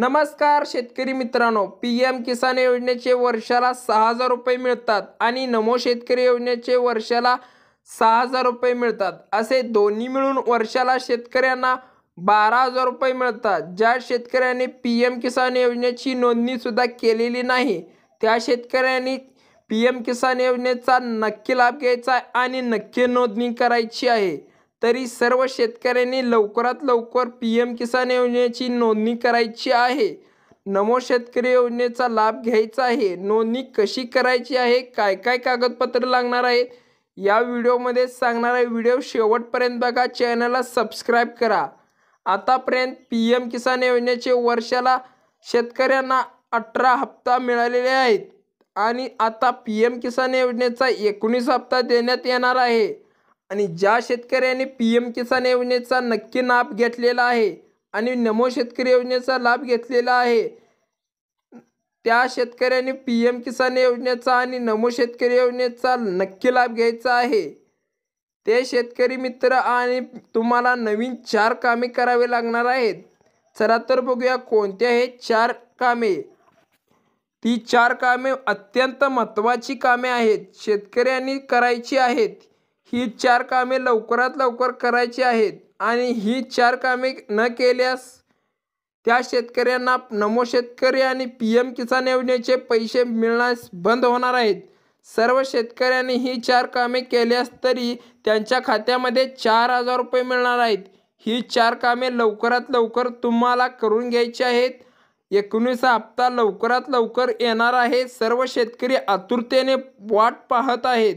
नमस्कार शेतकरी मित्रांनो, पीएम किसान योजनेचे वर्षाला 6,000 रुपये मिळतात आणि नमो शेतकरी योजनेचे वर्षाला 6,000 रुपये मिळतात. असे दोन्ही मिळून वर्षाला शेतकऱ्यांना 12,000 रुपये मिळतात. ज्या शेतकऱ्यांनी पीएम किसान योजनेची नोंदणी सुद्धा केलेली नाही त्या शेतकऱ्यांनी पीएम किसान योजनेचा नक्की लाभ घ्यायचा आहे आणि नक्की नोंदणी करायची आहे. तरी सर्व शेतकऱ्यांनी लवकरात लवकर पीएम किसान योजनेची नोंदणी करायची आहे. नमो शेतकरी योजनेचा लाभ घ्यायचा आहे. नोंदणी कशी करायची आहे, काय काय कागदपत्र लागणार आहेत या व्हिडिओमध्ये सांगणार आहे. व्हिडिओ शेवटपर्यंत बघा. चॅनलला सबस्क्राईब करा. आतापर्यंत पीएम किसान योजनेचे वर्षाला शेतकऱ्यांना 18 हप्ता मिळालेले आहेत आणि आता पीएम किसान योजनेचा 19 हप्ता देण्यात येणार आहे. आणि ज्या शेतकऱ्यांनी पीएम किसान योजनेचा नक्की लाभ घेतलेला आहे आणि नमो शेतकरी योजनेचा लाभ घेतलेला आहे त्या शेतकऱ्यांनी पीएम किसान योजनेचा आणि नमो शेतकरी योजनेचा नक्की लाभ घ्यायचा आहे. ते शेतकरी मित्र आणि तुम्हाला नवीन 4 कामे करावे लागणार आहेत. चला तर बघूया कोणते आहेत 4 कामे. ती 4 कामे अत्यंत महत्त्वाची कामे आहेत, शेतकऱ्यांनी करायची आहेत. ही 4 कामे लवकरात लवकर करायची आहेत आणि ही 4 कामे न केल्यास त्या शेतकऱ्यांना नमो शेतकरी आणि पीएम किसान योजनेचे पैसे मिळण्यास बंद होणार आहेत. सर्व शेतकऱ्यांनी ही 4 कामे केल्यास तरी त्यांच्या खात्यामध्ये 4,000 रुपये मिळणार आहेत. ही 4 कामे लवकरात लवकर तुम्हाला करून घ्यायची आहेत. 19 हप्ता लवकरात लवकर येणार आहे. सर्व शेतकरी आतुरतेने वाट पाहत आहेत.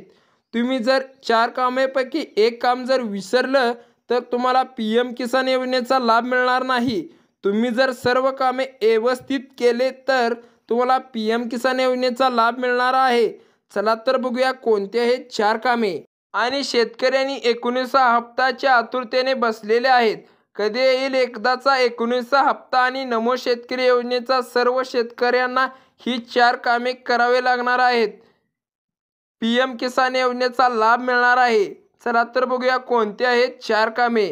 तुम्ही जर 4 कामेपैकी एक काम जर विसरलं तर तुम्हाला पीएम किसान योजनेचा लाभ मिळणार नाही. तुम्ही जर सर्व कामे व्यवस्थित केले तर तुम्हाला पीएम किसान योजनेचा लाभ मिळणार आहे. चला तर बघूया कोणते आहेत 4 कामे. आणि शेतकऱ्यांनी 19 हप्त्याच्या आतुरतेने बसलेले आहेत. कधी येईल एकदाचा 19 हप्ता आणि नमो शेतकरी योजनेचा सर्व शेतकऱ्यांना ही 4 कामे करावे लागणार आहेत. पीएम किसान योजनेचा लाभ मिळणार आहे. चला तर बघूया कोणते आहेत 4 कामे.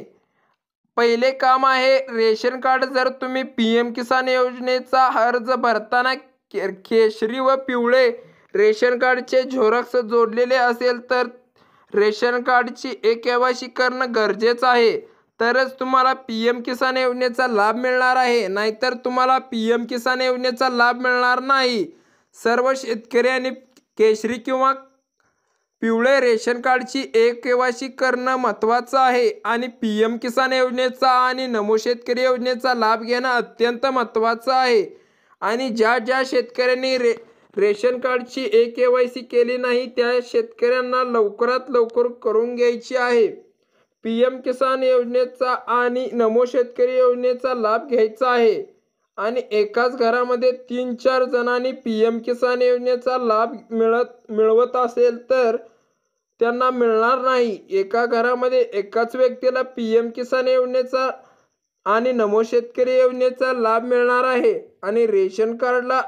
पहिले काम आहे रेशन कार्ड. जर तुम्ही पीएम किसान योजनेचा अर्ज भरताना केशरी व पिवळे रेशन कार्डचे झेरॉक्स जोडलेले असेल तर रेशन कार्डची केवायसी करणं गरजेचं आहे. तरच तुम्हाला पीएम किसान योजनेचा लाभ मिळणार आहे, नाहीतर तुम्हाला पीएम किसान योजनेचा लाभ मिळणार नाही. सर्व शेतकऱ्यांनी केशरी किंवा पिवळे रेशन कार्डची केवायसी करणं महत्त्वाचं आहे आणि पीएम किसान योजनेचा आणि नमो शेतकरी योजनेचा लाभ घेणं अत्यंत महत्त्वाचं आहे. आणि ज्या शेतकऱ्यांनी रेशन कार्डची केवायसी केली नाही त्या शेतकऱ्यांना लवकरात लवकर करून घ्यायची आहे. पीएम किसान योजनेचा आणि नमो शेतकरी योजनेचा लाभ घ्यायचा आहे. आणि एकाच घरामध्ये 3-4 जणांनी पीएम किसान योजनेचा लाभ मिळवत असेल तर त्यांना मिळणार नाही. एका घरामध्ये एकाच व्यक्तीला पीएम किसान योजनेचा आणि नमो शेतकरी योजनेचा लाभ मिळणार आहे. आणि रेशन कार्डला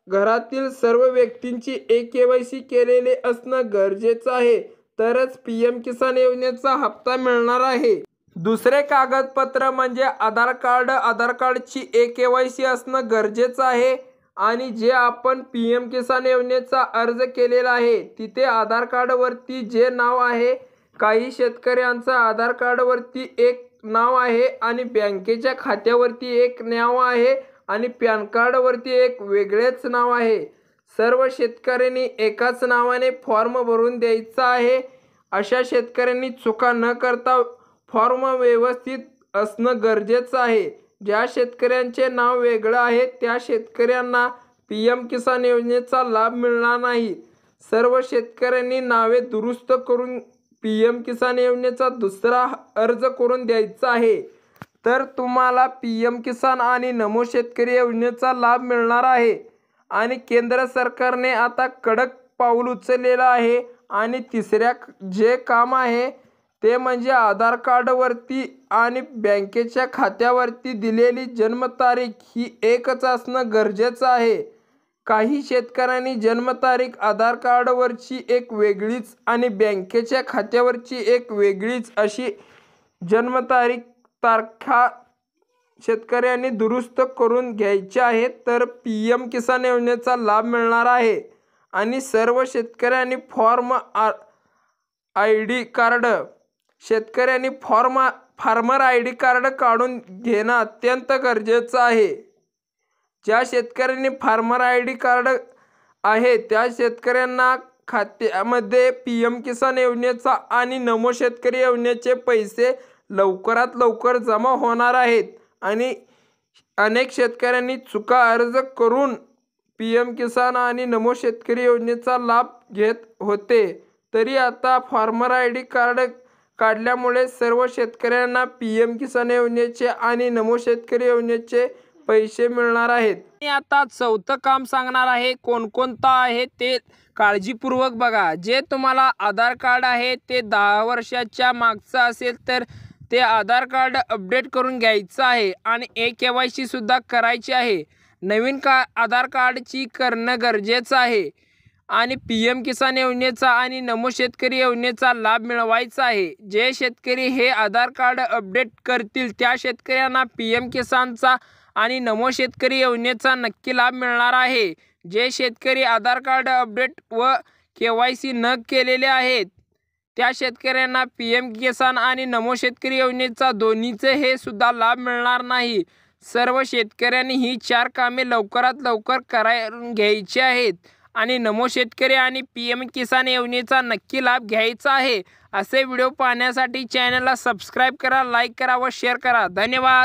घरातील सर्व व्यक्तींची केवायसी केलेले असणं गरजेचं आहे, तरच पीएम किसान योजनेचा हप्ता मिळणार आहे. दुसरे कागदपत्र म्हणजे आधार कार्ड. आधार कार्डची केवायसी असणं गरजेचं आहे. आणि जे आपण पीएम किसान योजनेचा अर्ज केलेला आहे तिथे आधार कार्डवरती जे नाव आहे, काही शेतकऱ्यांचं आधार कार्डवरती एक नाव आहे आणि बँकेच्या खात्यावरती एक नाव आहे आणि पॅन कार्डवरती एक वेगळेच नाव आहे. सर्व शेतकऱ्यांनी एकाच नावाने फॉर्म भरून द्यायचा आहे. अशा शेतकऱ्यांनी चुका न करता फॉर्म व्यवस्थित असणं गरजेचं आहे. ज्या शेतकऱ्यांचे नाव वेगळं आहे त्या शेतकऱ्यांना पीएम किसान योजनेचा लाभ मिळणार नाही. सर्व शेतकऱ्यांनी नावे दुरुस्त करून पीएम किसान योजनेचा दुसरा अर्ज करून द्यायचा आहे, तर तुम्हाला पीएम किसान आणि नमो शेतकरी योजनेचा लाभ मिळणार आहे. आणि केंद्र सरकारने आता कडक पाऊल उचललेलं आहे. आणि तिसऱ्या जे काम आहे ते म्हणजे आधार कार्डवरती आणि बँकेच्या खात्यावरती दिलेली जन्मतारीख ही एकच असणं गरजेचं आहे. काही शेतकऱ्यांनी जन्मतारीख आधार कार्डवरची एक वेगळीच आणि बँकेच्या खात्यावरची एक वेगळीच अशी जन्मतारीख तारखा शेतकऱ्यांनी दुरुस्त करून घ्यायचे आहेत तर PM किसान योजनेचा लाभ मिळणार आहे। आणि सर्व शेतकऱ्यांनी फार्मर ID कार्ड काढून घेणं अत्यंत गरजेचं आहे। ज्या शेतकऱ्यांनी फार्मर ID कार्ड आहे त्या शेतकऱ्यांना खात्यामध्ये PM किसान योजनेचा आणि नमो शेतकरी योजनेचे पैसे लवकरात लवकर जमा होणार आहेत। आणि अनेक शेतकऱ्यांनी चुका अर्ज करून PM किसान आणि नमो शेतकरी योजनेचा लाभ घेत होते, तरी आता फार्मर ID कार्ड काढल्यामुळे सर्व शेतकऱ्यांना PM किसान योजनेचे आणि नमो शेतकरी योजनेचे पैसे मिळणार आहेत। मी आता चौथं काम सांगणार आहे, कोणकोणतं आहे ते काळजीपूर्वक बघा। जे तुम्हाला आधार कार्ड आहे ते 10 वर्षाच्या मागचं असेल तर ते आधार कार्ड अपडेट करून घ्यायचं आहे आणि KYC सुद्धा करायची आहे। नवीन आधार कार्डची करणं गरजेचं आहे आणि PM किसान योजनेचा आणि नमो शेतकरी योजनेचा लाभ मिळवायचा आहे। जे शेतकरी हे आधार कार्ड अपडेट करतील त्या शेतकऱ्यांना PM किसानचा आणि नमो शेतकरी योजनेचा नक्की लाभ मिळणार आहे। जे शेतकरी आधार कार्ड अपडेट व KYC न केलेले आहेत त्या शेतकऱ्यांना PM किसान आणि नमो शेतकरी योजनेचा दोन्हीचे हे सुद्धा लाभ मिळणार नाही। सर्व शेतकऱ्यांनी ही 4 कामे लवकरात लवकर करून घ्यायची आहेत आणि नमो शेतकरी आणि PM किसान योजनेचा नक्की लाभ घ्यायचा आहे। असे व्हिडिओ पाहण्यासाठी चॅनलला सबस्क्राईब करा, लाईक करा व शेअर करा। धन्यवाद।